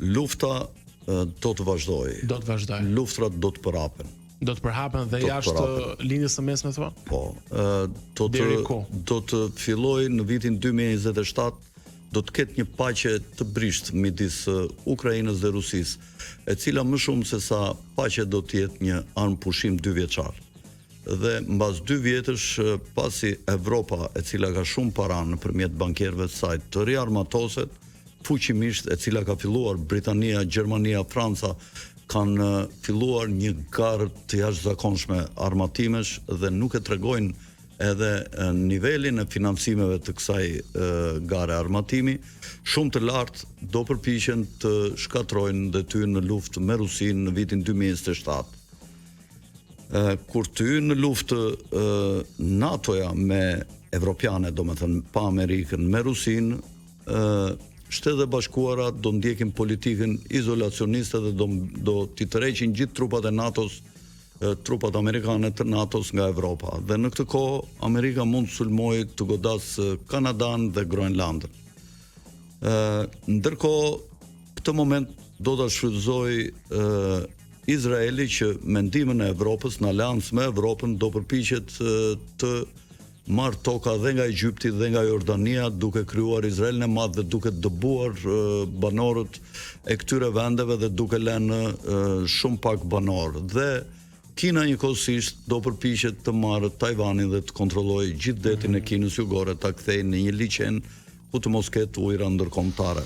Lufta do të vazhdojë. Do të vazhdojë. Luftrat do të përhapen. Do të përhapen dhe jashtë linjës së mesme thua? Po, do të fillojë në vitin 2027, do të ketë një paqe të brisht midis Ukrainës dhe Rusisë, e cila më shumë se sa paqe do të jetë një armë pushim 2 vjeçar. Dhe mbas 2 vjetësh, pasi Evropa, e cila ka shumë para nëpërmjet bankierëve të saj, të riarmatoset fuqimisht, e cila ka filluar Britania, Gjermania, Franca, kanë filluar një garë të jashtëzakonshme armatimesh dhe nuk e tregojnë edhe nivelin e financimeve të kësaj gare armatimi, shumë të lartë do përpiqen të shkatrojnë dhe të hyjnë në luftë me Rusinë në vitin 2027. Kur të hyjnë në luftë NATO-ja me evropiane, domethënë pa Amerikën, me Rusinë, Shtetet e Bashkuara do ndjekin politikën izolacioniste dhe do t'i tërheqin gjithë trupat e NATO-s, trupat amerikane të NATO-s nga Evropa. Dhe në këtë kohë Amerika mund të sulmojë të godasë Kanadan dhe Groenlandën. Ndërkohë, këtë moment do ta shfrytëzojë Izraeli që me ndihmën e Evropës, në aleancë me Evropën, do përpiqet të marrë toka dhe nga Egjipti dhe nga Jordania, duke krijuar Izraelin e madh dhe duke dëbuar banorët e këtyre vendeve dhe duke lënë shumë pak banorë. Dhe Kina njëkohësisht do përpiqet të marrë Tajvanin dhe të kontrollojë gjithë detin e Kinës Jugore, ta kthejë në një liçen ku të mos ketë ujëra ndërkombëtare.